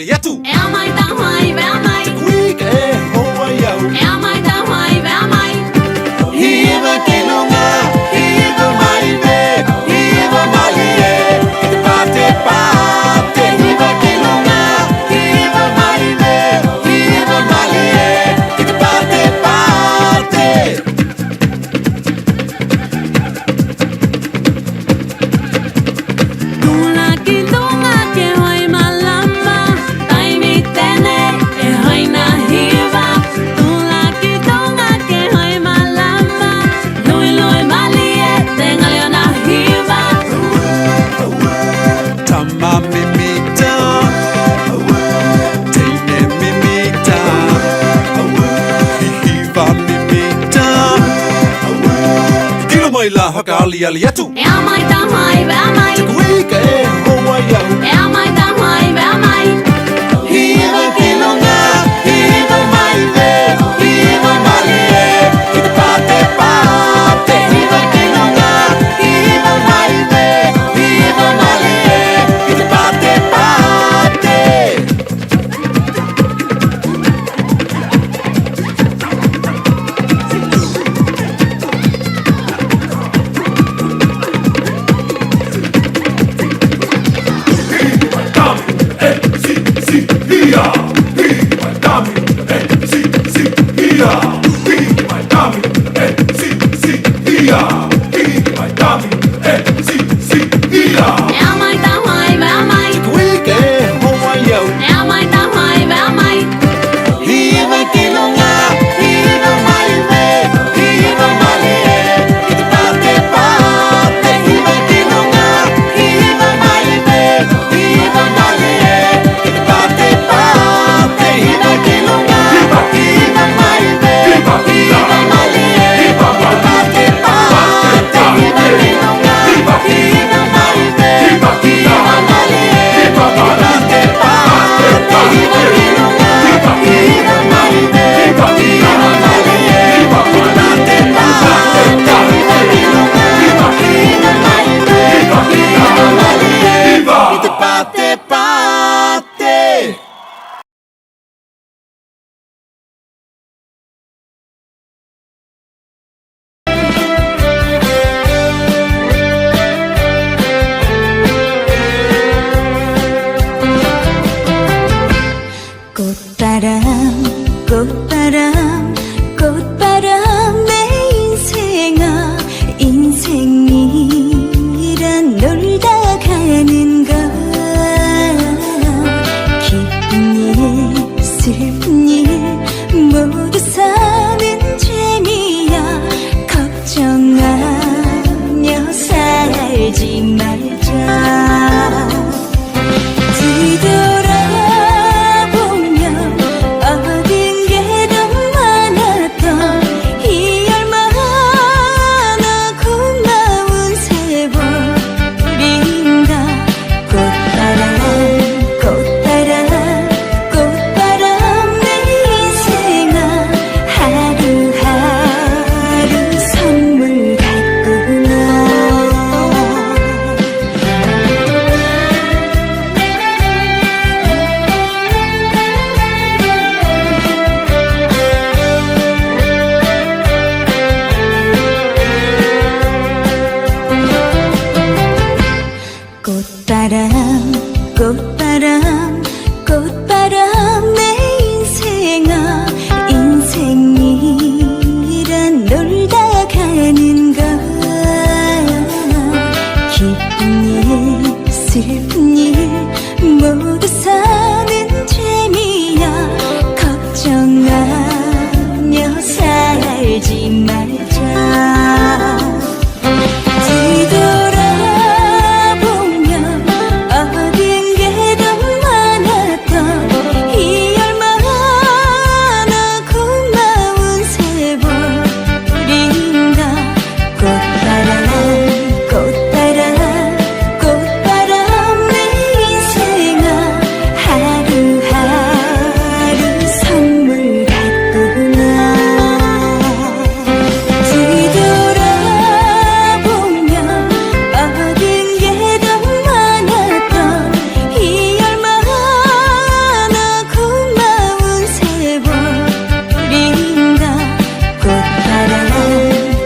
Yatu. Am I down high? Am I? Quick, oh, yo. Am I down high? Am I? Hiva kilunga, hiva maive, hiva malie, ite pate pate. Hiva kilunga, hiva maive, hiva malie, ite pate pate. Tula kilunga ke hoy malamba, tai mi tene e hoy na hiva. Tula kilunga ke hoy malamba, lui lui malie tenga na hiva. Tama mimita, tene mimita, hiva mimita. Dilo mai la hakali ali yatu. Am I down high? Am I? Quick, oh, yo. Am I down high? Am I? Hiva kilunga, hiva maive, hiva malie, ite pate pate. Hiva kilunga, hiva maive, hiva malie, ite pate pate. 꽃바람 꽃바람 내 인생아 인생이란 놀다 가는 것 기쁜 일 슬픈 일 모두 사는 재미야 걱정하며 살지 말자 뒤돌아보면 어딘가에 많았던 이 얼마나 고마운 세월인가 꽃바람 꽃바람 꽃바람 내 인생아 하루하루 선물 같구나 뒤돌아보면 어딘가에 많았던 이 얼마나 고마운 세월인가 꽃바람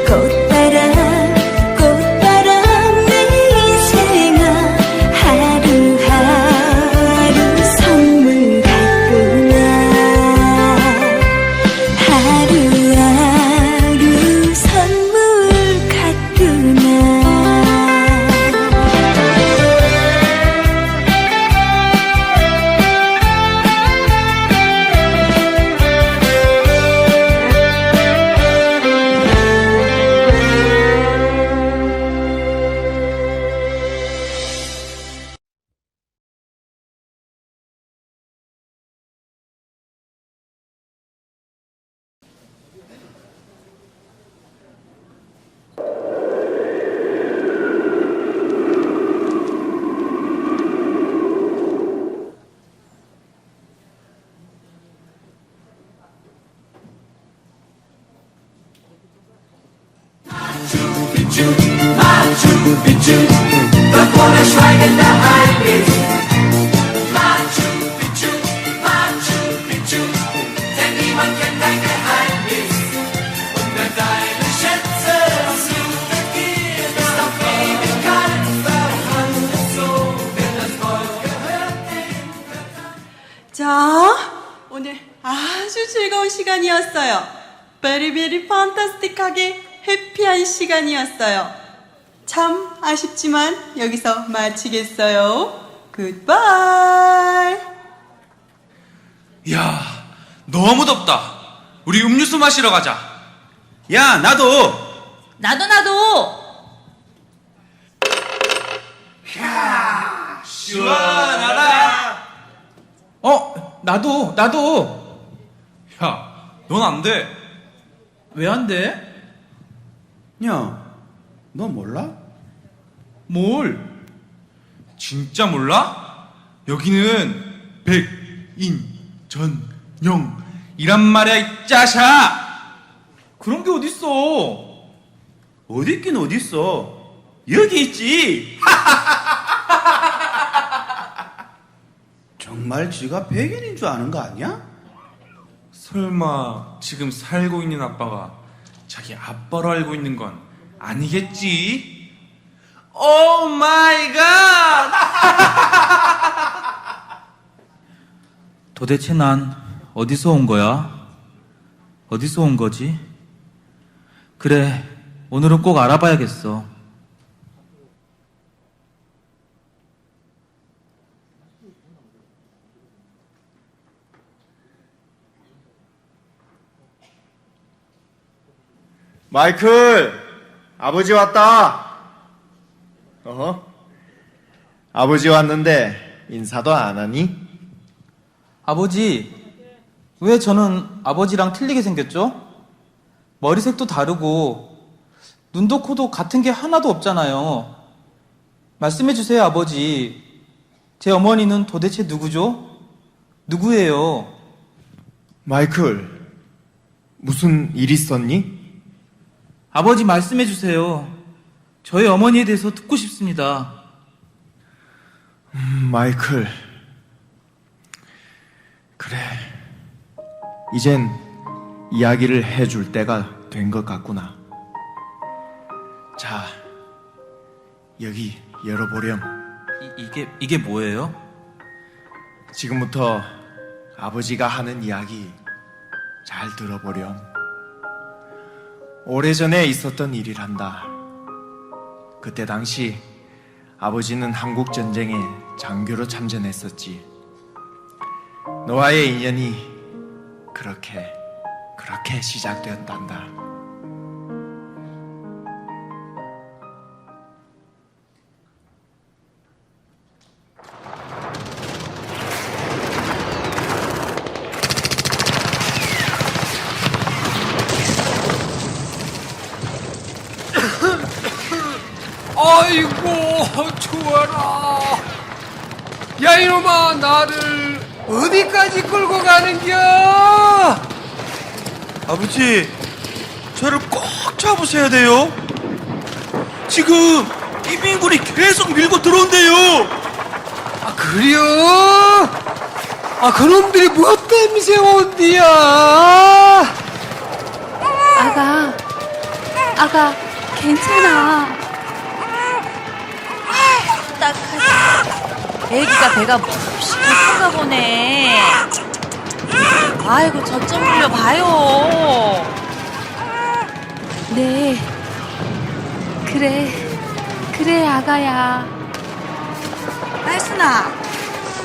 꽃바람 꽃바람 내 인생아 하루하루 선물 같구나 하루하루 선물 같구나 Machu Picchu, dort wo der schweigende Heim ist. Machu Picchu, Machu Picchu, denn niemand kennt dein Geheimnis. Und wer deine Schätze sucht, geht es auf Ewigkeit verbrannt. So, denn das Gold gehört dem Verdacht. 자, 오늘 아주 즐거운 시간이었어요. 베리베리 판타스틱하게 해피한 시간이었어요. 참 아쉽지만 여기서 마치겠어요. 굿바이. 이야, 너무 덥다. 우리 음료수 마시러 가자. 야, 나도. 나도. 시원하다. 나도. 야, 넌 안 돼. 왜 안 돼? 야, 너 몰라? 뭘? 진짜 몰라? 여기는 백인전용이란 말이야, 이 짜샤. 그런 게 어딨어? 어디 있긴 어딨어? 여기 있지. 정말 지가 백인인 줄 아는 거 아니야? 설마 지금 살고 있는 아빠가 자기 아빠로 알고 있는 건 아니겠지? 오 마이 갓! 도대체 난 어디서 온 거야? 어디서 온 거지? 그래, 오늘은 꼭 알아봐야겠어. 마이클, 아버지 왔다. 아버지 왔는데 인사도 안 하니? 아버지, 왜 저는 아버지랑 틀리게 생겼죠? 머리색도 다르고 눈도 코도 같은 게 하나도 없잖아요. 말씀해 주세요, 아버지. 제 어머니는 도대체 누구죠? 누구예요? 마이클, 무슨 일 있었니? 아버지 말씀해 주세요. 저희 어머니에 대해서 듣고 싶습니다. 마이클, 그래, 이젠 이야기를 해줄 때가 된 것 같구나. 자, 여기 열어보렴. 이게 뭐예요? 지금부터 아버지가 하는 이야기 잘 들어보렴. 오래전에 있었던 일이란다. 그때 당시 아버지는 한국 전쟁에 장교로 참전했었지. 너와의 인연이 그렇게 시작되었단다. 아이고 좋아라. 야 이놈아, 나를 어디까지 끌고 가는겨? 아버지, 저를 꼭 잡으셔야 돼요. 지금 이민군이 계속 밀고 들어온대요. 아 그래요? 아 그놈들이 뭐 때문에 온디야? 아가, 괜찮아. 딱하지. 애기가 배가 몹시 고픈가 보네. 아이고, 젖 좀 흘려봐요. 네. 그래, 아가야. 알순아,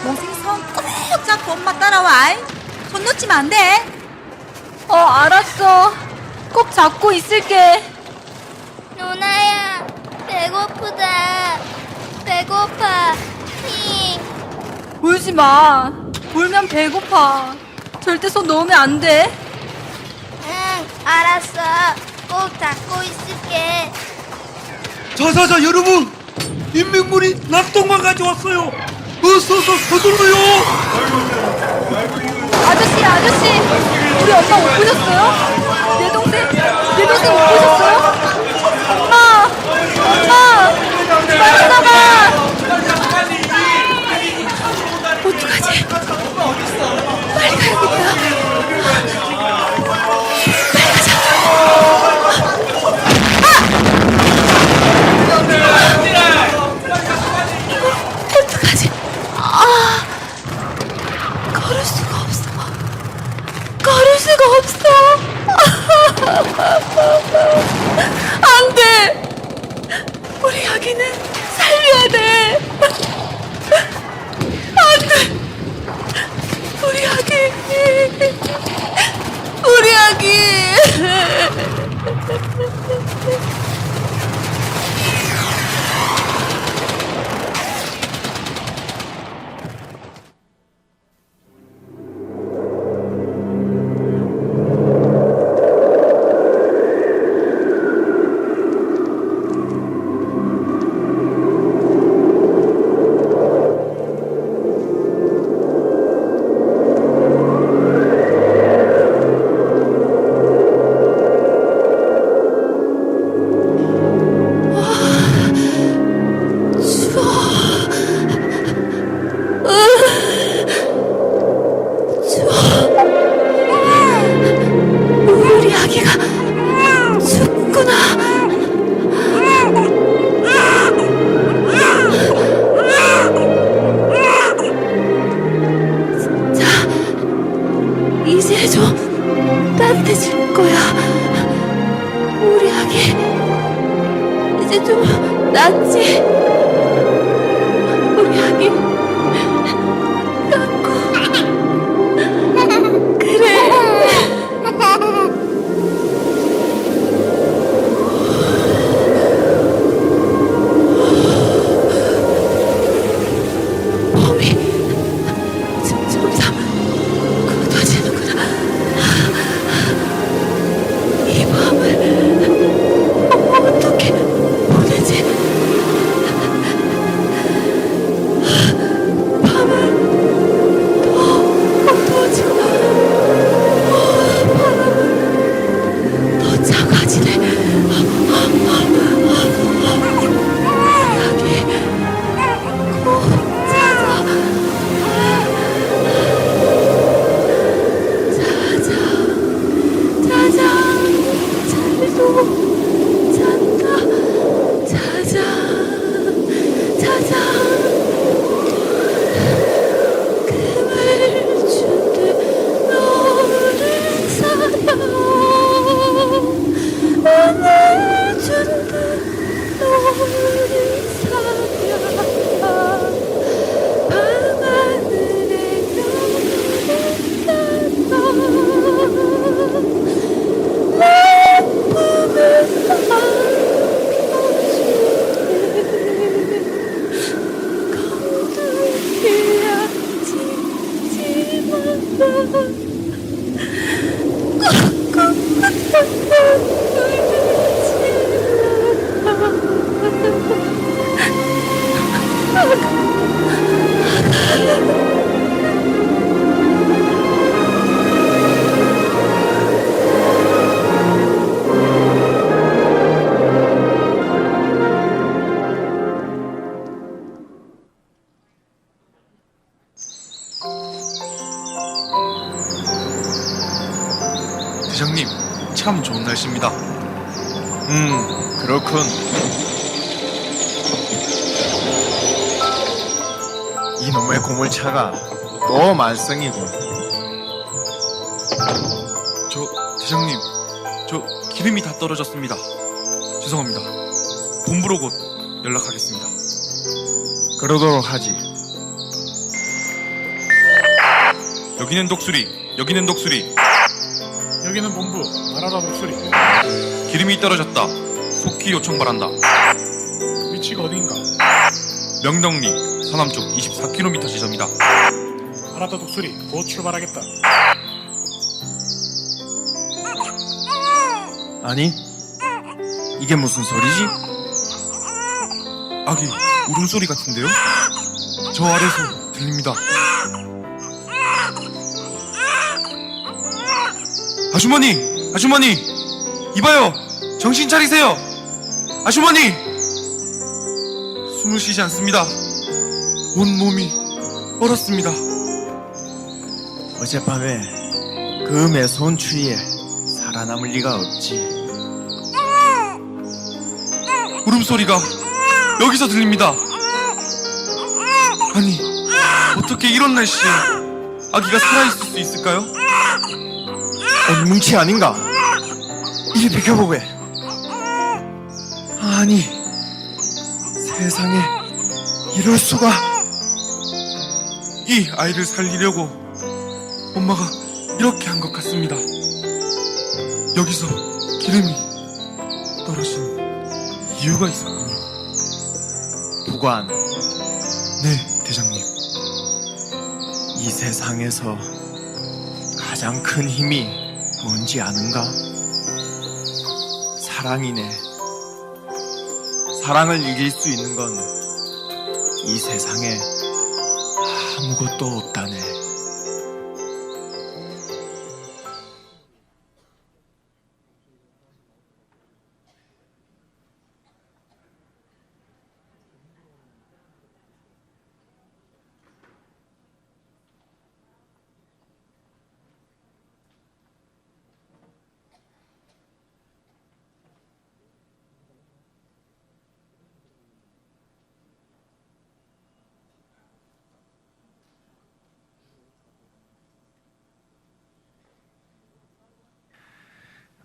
멍생이 손꼭 잡고 엄마 따라와. 손 놓치면 안 돼. 알았어. 꼭 잡고 있을게. 누나야, 배고프다. 배고파. 힝. 울지 마. 울면 배고파. 절대 손 놓으면 안 돼. 응, 알았어. 꼭 잡고 있을게. 자자자 여러분, 인민군이 납동만 가져왔어요. 어서서 서둘러요. 아저씨. 우리 엄마 못 보셨어요? 내 동생 못 보셨어요? 엄마! 빨리 가봐! 어떡하지? 빨리 가야겠다. 어떡하지? 걸을 수가 없어. 안 돼! 우리 아기는 살려야 돼! 안 돼! 우리 아기! 우리 아기가 죽구나. 자, 이제 좀 따뜻해질 거야. 우리 아기 이제 좀 낫지. 우리 아기 깎고 그래. 몸이 점점 굳어지는구나. 이 밤을 어떻게 보내지? 대장님, 참 좋은 날씨입니다. 그렇군. 이놈의 고물차가 또 말썽이군. 대장님, 저 기름이 다 떨어졌습니다. 죄송합니다. 본부로 곧 연락하겠습니다. 그러도록 하지. 여기는 독수리, 여기는 독수리. 여기는 본부, 나라라 목소리. 기름이 떨어졌다. 속히 요청 바란다. 위치가 어디인가? 명덕리 서남쪽 24km 지점이다. 알았다 독수리, 곧 출발하겠다. 아니, 이게 무슨 소리지? 아기 울음소리 같은데요? 저 아래서 들립니다. 아주머니! 아주머니! 이봐요! 정신 차리세요! 아주머니! 숨을 쉬지 않습니다. 온몸이 얼었습니다. 어젯밤에 그 매서운 추위에 살아남을 리가 없지. 울음소리가 여기서 들립니다. 아니, 어떻게 이런 날씨에 아기가 살아있을 수 있을까요? 뭉치 아닌가? 이리 비켜보게. 아니, 세상에 이럴 수가. 이 아이를 살리려고 엄마가 이렇게 한 것 같습니다. 여기서 기름이 떨어진 이유가 있었군요. 부관, 네, 대장님. 이 세상에서 가장 큰 힘이 뭔지 아는가? 사랑이네. 사랑을 이길 수 있는 건 이 세상에 아무것도 없다네.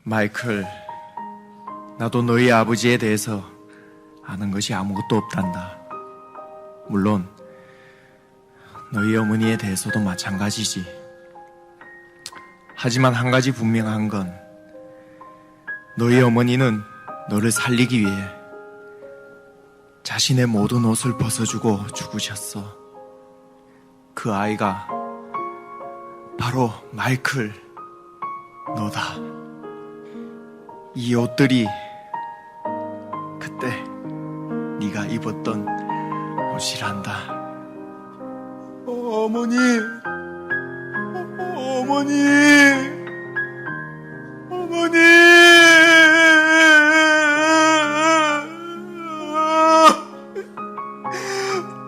마이클, 나도 너희 아버지에 대해서 아는 것이 아무것도 없단다. 물론 너희 어머니에 대해서도 마찬가지지. 하지만 한 가지 분명한 건 너희 어머니는 너를 살리기 위해 자신의 모든 옷을 벗어주고 죽으셨어. 그 아이가 바로 마이클, 너다. 이 옷들이 그때 네가 입었던 옷이란다. 어머니, 어머니, 어머니.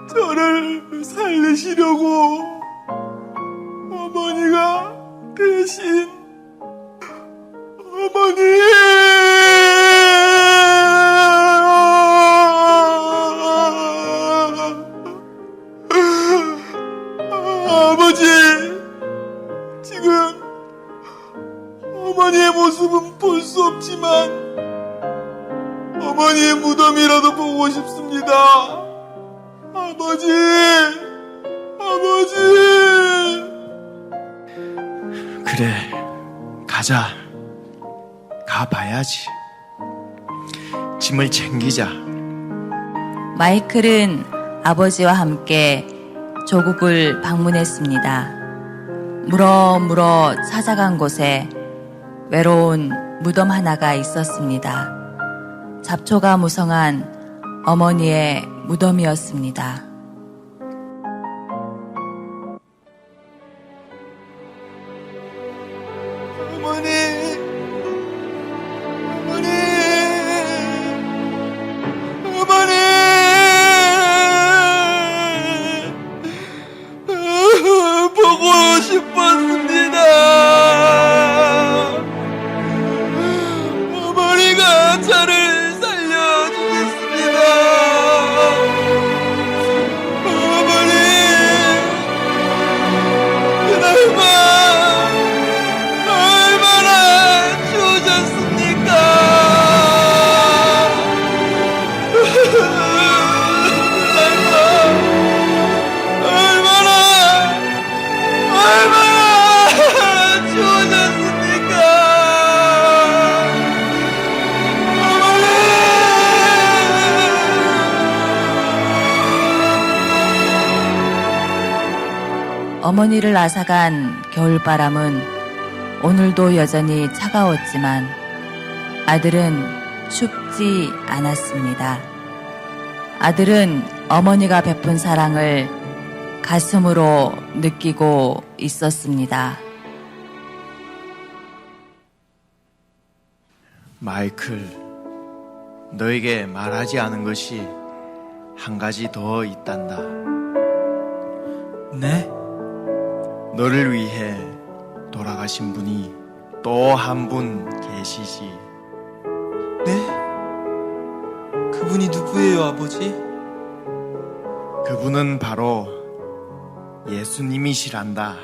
저를 살리시려고 어머니가 대신 어머니. 아버지, 지금 어머니의 모습은 볼 수 없지만 어머니의 무덤이라도 보고 싶습니다. 아버지, 아버지. 그래, 가자. 가봐야지. 짐을 챙기자. 마이클은 아버지와 함께 조국을 방문했습니다. 물어 찾아간 곳에 외로운 무덤 하나가 있었습니다. 잡초가 무성한 어머니의 무덤이었습니다. 어머니, 어머니, 어머니, 보고 싶었습니다. 어머니가 저를 살려주셨습니다. 어머니, 그날만 얼마나 추우셨습니까? 얼마나 추우셨습니까? 어머니를 앗아간 겨울바람은 오늘도 여전히 차가웠지만 아들은 춥지 않았습니다. 아들은 어머니가 베푼 사랑을 가슴으로 느끼고 있었습니다. 마이클, 너에게 말하지 않은 것이 한 가지 더 있단다. 네? 너를 위해 돌아가신 분이 또 한 분 계시지. 네? 그분이 누구예요, 아버지? 그분은 바로 예수님이시란다.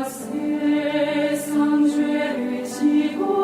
세상 죄를 지고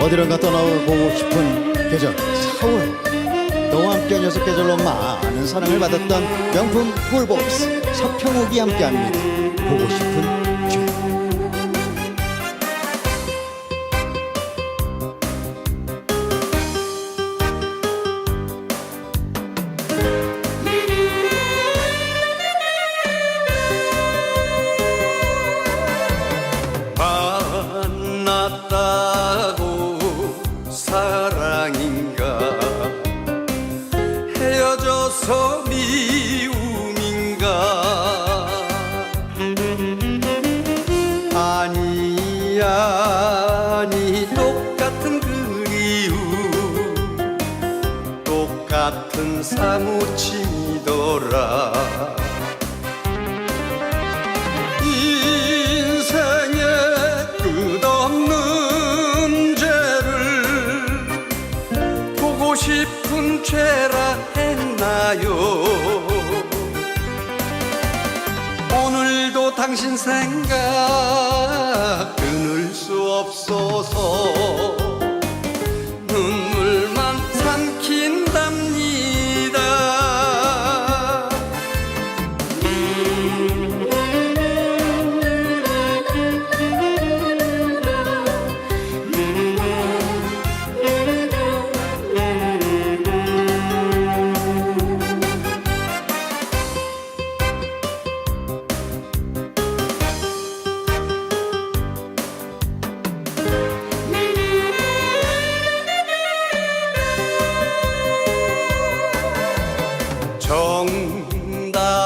어디론가 떠나보고 싶은 계절 4월, 너와 함께 녀석 계절로 많은 사랑을 받았던 명품 꿀보이스 서평욱이 함께합니다. 보고 싶은 주. 만났다고 사랑인가, 헤어져서 미움인가. 아니 똑같은 그리움, 똑같은 사무치더라. 인생의 끝없는 죄를 싶은 죄라 했나요? 오늘도 당신 생각 끊을 수 없어서 눈물만 삼킨답니다.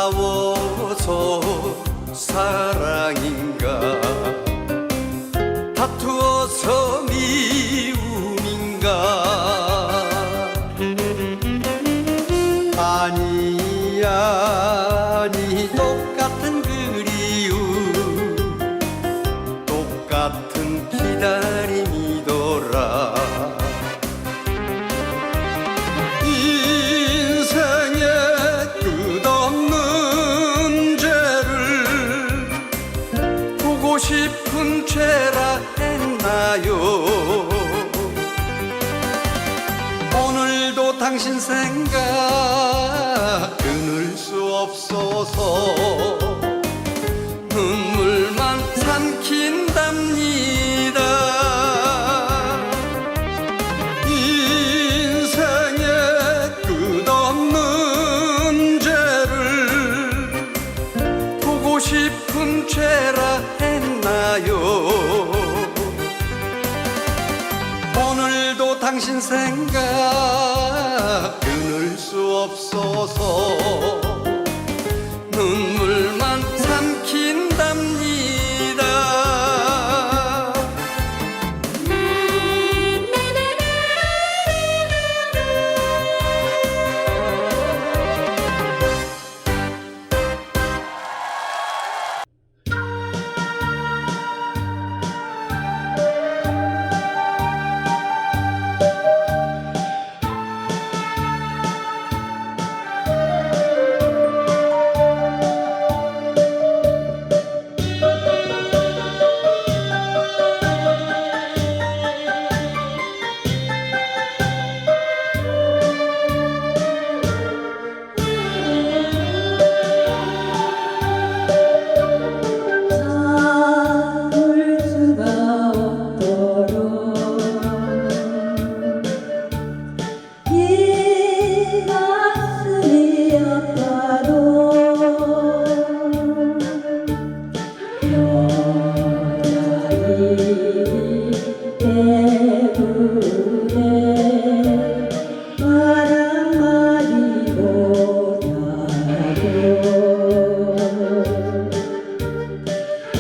정다워서 사랑인가 다투어서 미움인가 아니 똑같은 그리움 똑같은 기다림이더라. 인생에 끝없는 죄를 보고 싶은 죄라 했나요? 오늘도 당신 생각 끊을 수 없어서 눈물만 삼킨답니다. 인생에 끝없는 죄를 보고 싶은 죄라 했나요? 오늘도 당신 생각 끊을 수 없어서 눈물만 삼킨답니다.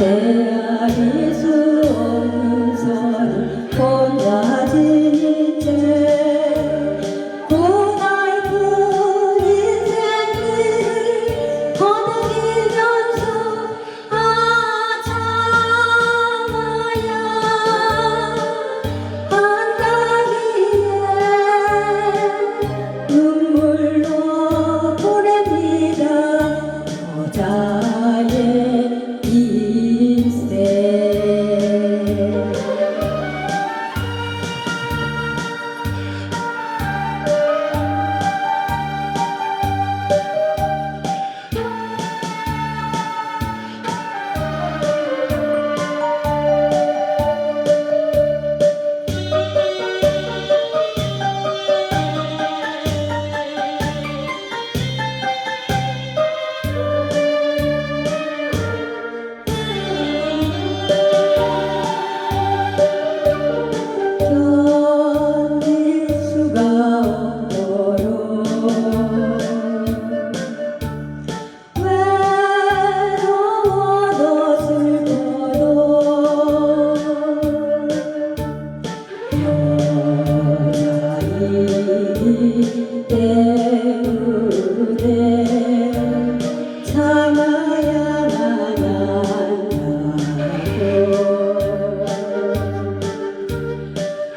헤아릴 수 없는 선을 혼자 지닌 채 고달픈 인생길을 거느리면서 참아야 한가위에 눈물로 보냅니다. 여자의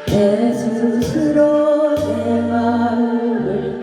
내 스스로 내 마음을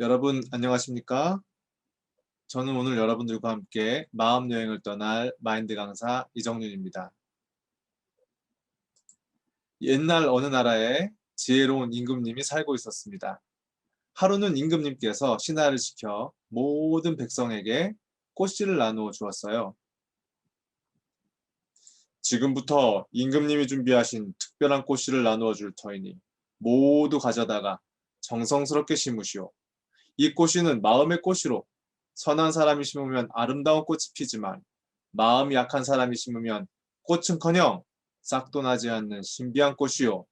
여러분 안녕하십니까? 저는 오늘 여러분들과 함께 마음 여행을 떠날 마인드 강사 이정윤입니다. 옛날 어느 나라에 지혜로운 임금님이 살고 있었습니다. 하루는 임금님께서 신하를 시켜 모든 백성에게 꽃씨를 나누어 주었어요. 지금부터 임금님이 준비하신 특별한 꽃씨를 나누어 줄 터이니 모두 가져다가 정성스럽게 심으시오. 이 꽃씨는 마음의 꽃이로 선한 사람이 심으면 아름다운 꽃이 피지만 마음이 약한 사람이 심으면 꽃은커녕 싹도 나지 않는 신비한 꽃이요.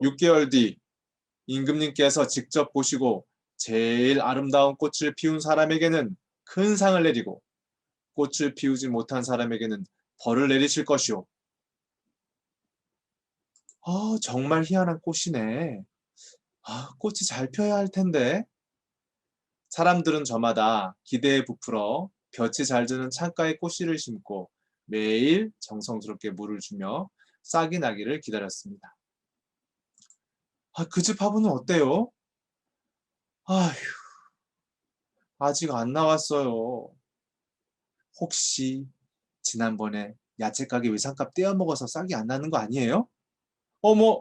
6개월 뒤 임금님께서 직접 보시고 제일 아름다운 꽃을 피운 사람에게는 큰 상을 내리고 꽃을 피우지 못한 사람에게는 벌을 내리실 것이오. 정말 희한한 꽃이네. 꽃이 잘 펴야 할 텐데. 사람들은 저마다 기대에 부풀어 볕이 잘 드는 창가에 꽃씨를 심고 매일 정성스럽게 물을 주며 싹이 나기를 기다렸습니다. 그 집 화분은 어때요? 아휴, 아직 안 나왔어요. 혹시 지난번에 야채 가게 외상값 떼어먹어서 싹이 안 나는 거 아니에요? 어머.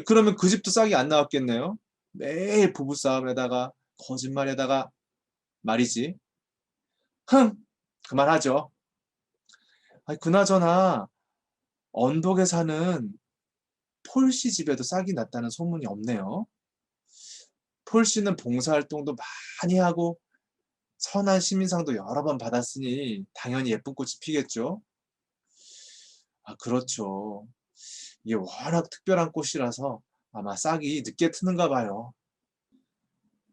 그러면 그 집도 싹이 안 나왔겠네요. 매일 부부싸움에다가 거짓말에다가 말이지. 그만하죠. 그나저나 언덕에 사는 폴씨 집에도 싹이 났다는 소문이 없네요. 폴씨는 봉사활동도 많이 하고 선한 시민상도 여러 번 받았으니 당연히 예쁜 꽃이 피겠죠. 그렇죠. 이게 워낙 특별한 꽃이라서 아마 싹이 늦게 트는가 봐요.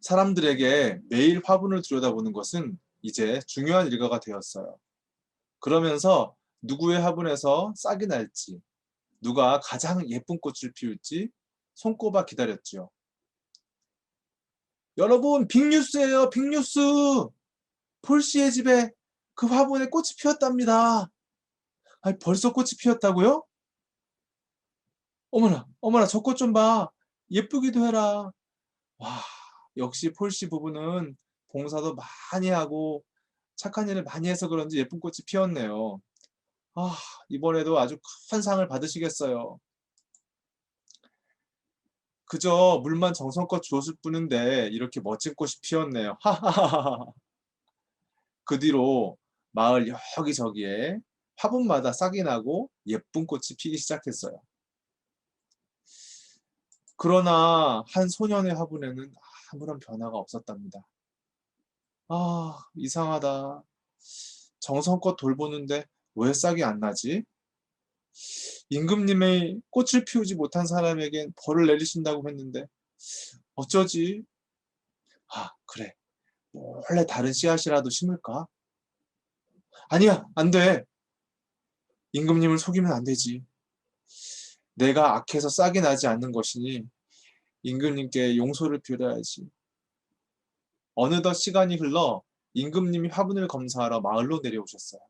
사람들에게 매일 화분을 들여다보는 것은 이제 중요한 일과가 되었어요. 그러면서 누구의 화분에서 싹이 날지, 누가 가장 예쁜 꽃을 피울지 손꼽아 기다렸죠. 여러분, 빅뉴스예요, 빅뉴스! 폴씨의 집에 그 화분에 꽃이 피었답니다. 벌써 꽃이 피었다고요? 어머나, 저 꽃 좀 봐. 예쁘기도 해라. 와, 역시 폴씨 부부는 봉사도 많이 하고 착한 일을 많이 해서 그런지 예쁜 꽃이 피었네요. 이번에도 아주 큰 상을 받으시겠어요. 그저 물만 정성껏 주었을 뿐인데 이렇게 멋진 꽃이 피었네요. 하하하하. 그 뒤로 마을 여기저기에 화분마다 싹이 나고 예쁜 꽃이 피기 시작했어요. 그러나 한 소년의 화분에는 아무런 변화가 없었답니다. 이상하다. 정성껏 돌보는데 왜 싹이 안 나지? 임금님의 꽃을 피우지 못한 사람에겐 벌을 내리신다고 했는데 어쩌지? 그래. 원래 다른 씨앗이라도 심을까? 아니야, 안 돼. 임금님을 속이면 안 되지. 내가 악해서 싹이 나지 않는 것이니 임금님께 용서를 빌어야지. 어느덧 시간이 흘러 임금님이 화분을 검사하러 마을로 내려오셨어요.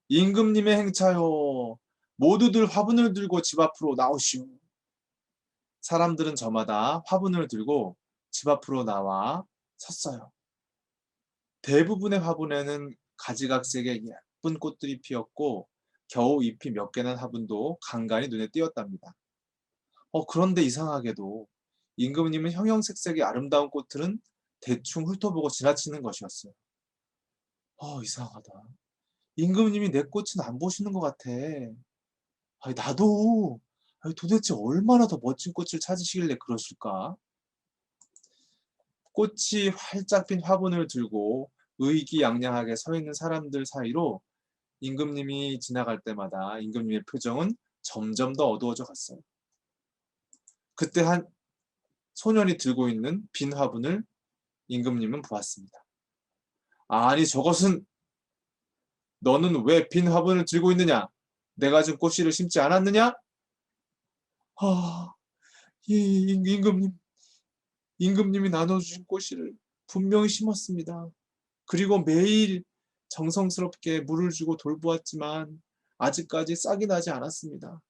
임금님의 행차요. 모두들 화분을 들고 집 앞으로 나오시오. 사람들은 저마다 화분을 들고 집 앞으로 나와 섰어요. 대부분의 화분에는 가지각색의 예쁜 꽃들이 피었고 겨우 잎이 몇 개 난 화분도 간간히 눈에 띄었답니다. 그런데 이상하게도 임금님은 형형색색의 아름다운 꽃들은 대충 훑어보고 지나치는 것이었어요. 이상하다. 임금님이 내 꽃은 안 보시는 것 같아. 나도 도대체 얼마나 더 멋진 꽃을 찾으시길래 그러실까? 꽃이 활짝 핀 화분을 들고 의기양양하게 서 있는 사람들 사이로 임금님이 지나갈 때마다 임금님의 표정은 점점 더 어두워져 갔어요. 그때 한 소년이 들고 있는 빈 화분을 임금님은 보았습니다. 아니, 저것은 너는 왜 빈 화분을 들고 있느냐? 내가 준 꽃씨를 심지 않았느냐? 임금님이 나눠주신 꽃씨를 분명히 심었습니다. 그리고 매일 정성스럽게 물을 주고 돌보았지만 아직까지 싹이 나지 않았습니다.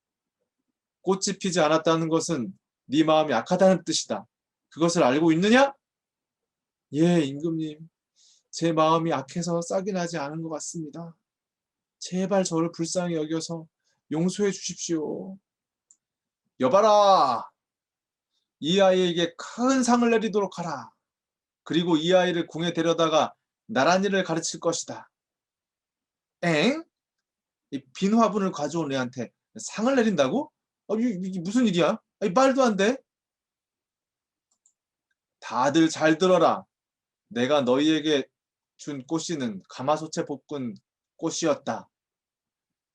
꽃이 피지 않았다는 것은 네 마음이 악하다는 뜻이다. 그것을 알고 있느냐? 예, 임금님. 제 마음이 악해서 싹이 나지 않은 것 같습니다. 제발 저를 불쌍히 여겨서 용서해 주십시오. 여봐라! 이 아이에게 큰 상을 내리도록 하라. 그리고 이 아이를 궁에 데려다가 나란 일을 가르칠 것이다. 엥? 이 빈 화분을 가져온 애한테 상을 내린다고? 이게 무슨 일이야? 말도 안 돼. 다들 잘 들어라. 내가 너희에게 준 꽃씨는 가마솥에 볶은 꽃이었다.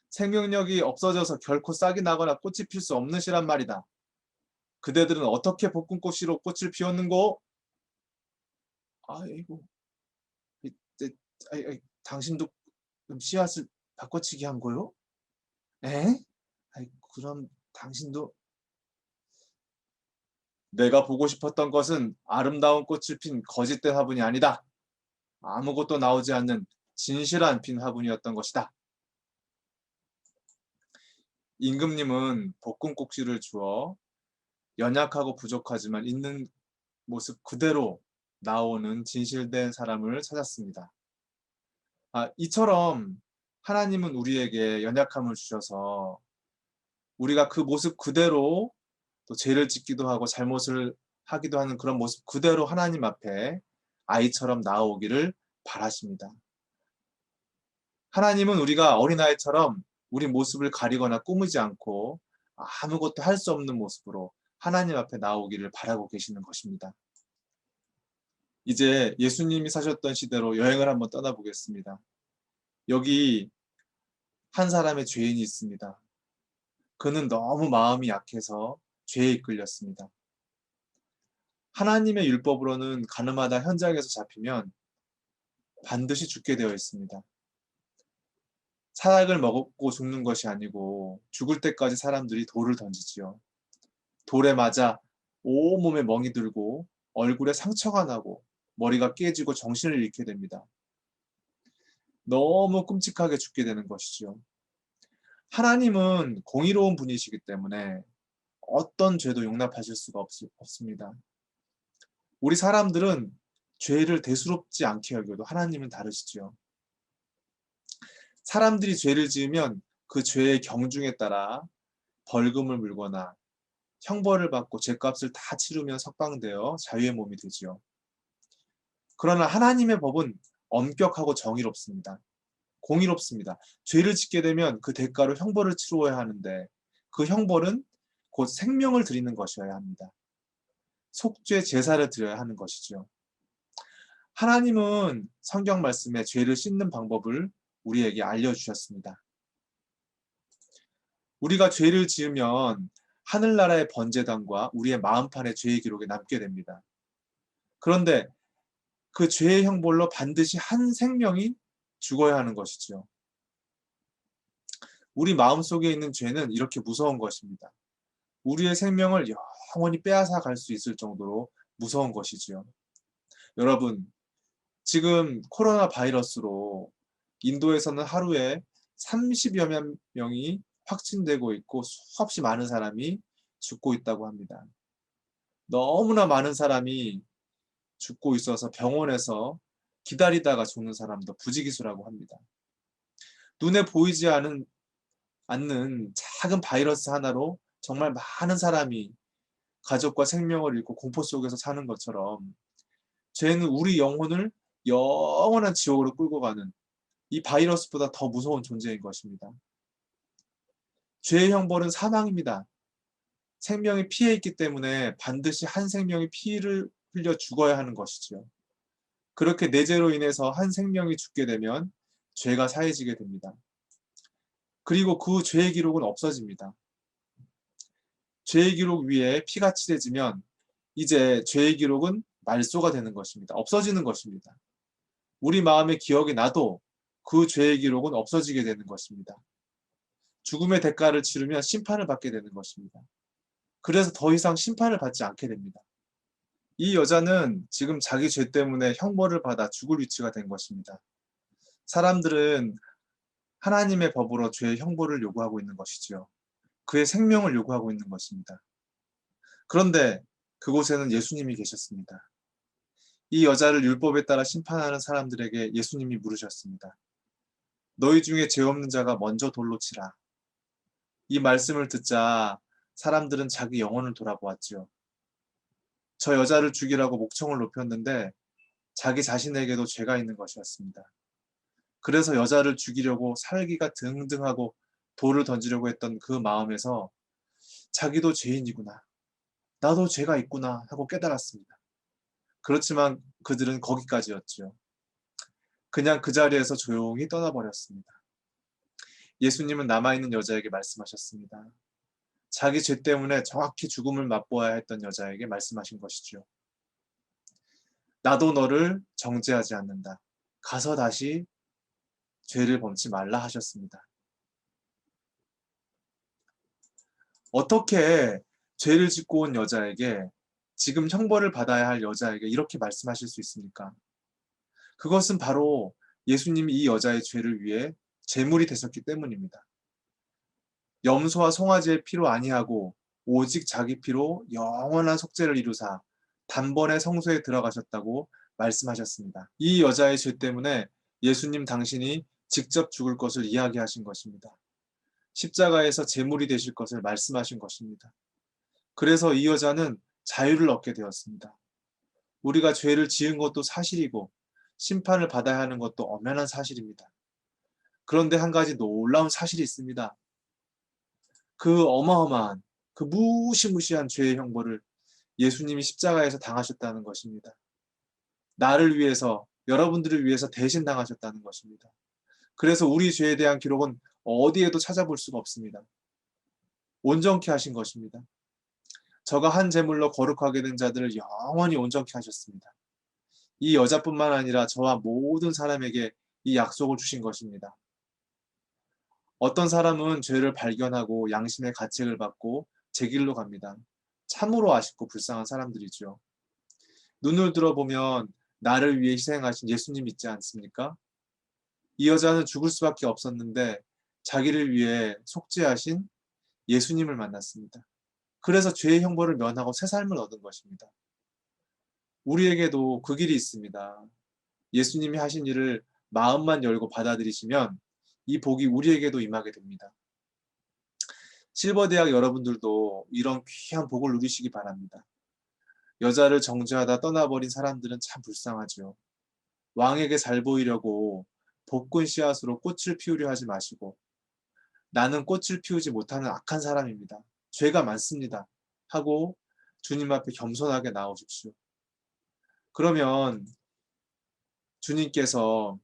생명력이 없어져서 결코 싹이 나거나 꽃이 필 수 없는 시란 말이다. 그대들은 어떻게 볶은 꽃씨로 꽃을 피웠는고? 아이고, 당신도 씨앗을 바꿔치기 한 거요? 에? 그럼 당신도 내가 보고 싶었던 것은 아름다운 꽃을 핀 거짓된 화분이 아니다. 아무것도 나오지 않는 진실한 빈 화분이었던 것이다. 임금님은 볶은 꼭지를 주어 연약하고 부족하지만 있는 모습 그대로 나오는 진실된 사람을 찾았습니다. 이처럼 하나님은 우리에게 연약함을 주셔서 우리가 그 모습 그대로 또 죄를 짓기도 하고 잘못을 하기도 하는 그런 모습 그대로 하나님 앞에 아이처럼 나오기를 바라십니다. 하나님은 우리가 어린아이처럼 우리 모습을 가리거나 꾸미지 않고 아무것도 할 수 없는 모습으로 하나님 앞에 나오기를 바라고 계시는 것입니다. 이제 예수님이 사셨던 시대로 여행을 한번 떠나보겠습니다. 여기 한 사람의 죄인이 있습니다. 그는 너무 마음이 약해서 죄에 이끌렸습니다. 하나님의 율법으로는 가늠하다 현장에서 잡히면 반드시 죽게 되어 있습니다. 사약을 먹고 죽는 것이 아니고 죽을 때까지 사람들이 돌을 던지지요. 돌에 맞아 온몸에 멍이 들고 얼굴에 상처가 나고 머리가 깨지고 정신을 잃게 됩니다. 너무 끔찍하게 죽게 되는 것이죠. 하나님은 공의로운 분이시기 때문에 어떤 죄도 용납하실 수가 없습니다. 우리 사람들은 죄를 대수롭지 않게 여겨도 하나님은 다르시죠. 사람들이 죄를 지으면 그 죄의 경중에 따라 벌금을 물거나 형벌을 받고 죄값을 다 치르면 석방되어 자유의 몸이 되지요. 그러나 하나님의 법은 엄격하고 정의롭습니다. 공의롭습니다. 죄를 짓게 되면 그 대가로 형벌을 치루어야 하는데 그 형벌은 곧 생명을 드리는 것이어야 합니다. 속죄 제사를 드려야 하는 것이죠. 하나님은 성경 말씀에 죄를 씻는 방법을 우리에게 알려주셨습니다. 우리가 죄를 지으면 하늘나라의 번제단과 우리의 마음판에 죄의 기록이 남게 됩니다. 그런데 그 죄의 형벌로 반드시 한 생명이 죽어야 하는 것이죠. 우리 마음속에 있는 죄는 이렇게 무서운 것입니다. 우리의 생명을 영원히 빼앗아 갈 수 있을 정도로 무서운 것이지요. 여러분, 지금 코로나 바이러스로 인도에서는 하루에 30여 명이 확진되고 있고 수없이 많은 사람이 죽고 있다고 합니다. 너무나 많은 사람이 죽고 있어서 병원에서 기다리다가 죽는 사람도 부지기수라고 합니다. 눈에 보이지 않는 작은 바이러스 하나로 정말 많은 사람이 가족과 생명을 잃고 공포 속에서 사는 것처럼 죄는 우리 영혼을 영원한 지옥으로 끌고 가는 이 바이러스보다 더 무서운 존재인 것입니다. 죄의 형벌은 사망입니다. 생명이 피해 있기 때문에 반드시 한 생명이 피를 흘려 죽어야 하는 것이지요. 그렇게 내 죄로 인해서 한 생명이 죽게 되면 죄가 사해지게 됩니다. 그리고 그 죄의 기록은 없어집니다. 죄의 기록 위에 피가 칠해지면 이제 죄의 기록은 말소가 되는 것입니다. 없어지는 것입니다. 우리 마음의 기억이 나도 그 죄의 기록은 없어지게 되는 것입니다. 죽음의 대가를 치르면 심판을 받게 되는 것입니다. 그래서 더 이상 심판을 받지 않게 됩니다. 이 여자는 지금 자기 죄 때문에 형벌을 받아 죽을 위치가 된 것입니다. 사람들은 하나님의 법으로 죄의 형벌을 요구하고 있는 것이지요. 그의 생명을 요구하고 있는 것입니다. 그런데 그곳에는 예수님이 계셨습니다. 이 여자를 율법에 따라 심판하는 사람들에게 예수님이 물으셨습니다. 너희 중에 죄 없는 자가 먼저 돌로 치라. 이 말씀을 듣자 사람들은 자기 영혼을 돌아보았지요. 저 여자를 죽이라고 목청을 높였는데 자기 자신에게도 죄가 있는 것이었습니다. 그래서 여자를 죽이려고 살기가 등등하고 돌을 던지려고 했던 그 마음에서 자기도 죄인이구나. 나도 죄가 있구나 하고 깨달았습니다. 그렇지만 그들은 거기까지였지요. 그냥 그 자리에서 조용히 떠나버렸습니다. 예수님은 남아있는 여자에게 말씀하셨습니다. 자기 죄 때문에 정확히 죽음을 맛보아야 했던 여자에게 말씀하신 것이지요. 나도 너를 정죄하지 않는다. 가서 다시 죄를 범치 말라 하셨습니다. 어떻게 죄를 짓고 온 여자에게 지금 형벌을 받아야 할 여자에게 이렇게 말씀하실 수 있습니까? 그것은 바로 예수님이 이 여자의 죄를 위해 제물이 되셨기 때문입니다. 염소와 송아지의 피로 아니하고 오직 자기 피로 영원한 속죄를 이루사 단번에 성소에 들어가셨다고 말씀하셨습니다. 이 여자의 죄 때문에 예수님 당신이 직접 죽을 것을 이야기하신 것입니다. 십자가에서 제물이 되실 것을 말씀하신 것입니다. 그래서 이 여자는 자유를 얻게 되었습니다. 우리가 죄를 지은 것도 사실이고 심판을 받아야 하는 것도 엄연한 사실입니다. 그런데 한 가지 놀라운 사실이 있습니다. 그 어마어마한, 그 무시무시한 죄의 형벌을 예수님이 십자가에서 당하셨다는 것입니다. 나를 위해서, 여러분들을 위해서 대신 당하셨다는 것입니다. 그래서 우리 죄에 대한 기록은 어디에도 찾아볼 수가 없습니다. 온전케 하신 것입니다. 저가 한 제물로 거룩하게 된 자들을 영원히 온전케 하셨습니다. 이 여자뿐만 아니라 저와 모든 사람에게 이 약속을 주신 것입니다. 어떤 사람은 죄를 발견하고 양심의 가책을 받고 제 길로 갑니다. 참으로 아쉽고 불쌍한 사람들이죠. 눈을 들어보면 나를 위해 희생하신 예수님 있지 않습니까? 이 여자는 죽을 수밖에 없었는데 자기를 위해 속죄하신 예수님을 만났습니다. 그래서 죄의 형벌을 면하고 새 삶을 얻은 것입니다. 우리에게도 그 길이 있습니다. 예수님이 하신 일을 마음만 열고 받아들이시면 이 복이 우리에게도 임하게 됩니다. 실버대학 여러분들도 이런 귀한 복을 누리시기 바랍니다. 여자를 정죄하다 떠나버린 사람들은 참 불쌍하죠. 왕에게 잘 보이려고 복군 씨앗으로 꽃을 피우려 하지 마시고 나는 꽃을 피우지 못하는 악한 사람입니다. 죄가 많습니다. 하고 주님 앞에 겸손하게 나오십시오. 그러면 주님께서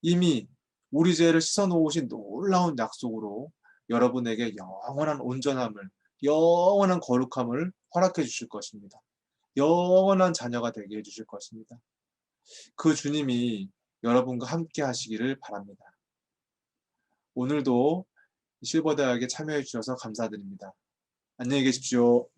이미 우리 죄를 씻어놓으신 놀라운 약속으로 여러분에게 영원한 온전함을, 영원한 거룩함을 허락해 주실 것입니다. 영원한 자녀가 되게 해주실 것입니다. 그 주님이 여러분과 함께 하시기를 바랍니다. 오늘도 실버대학에 참여해 주셔서 감사드립니다. 안녕히 계십시오.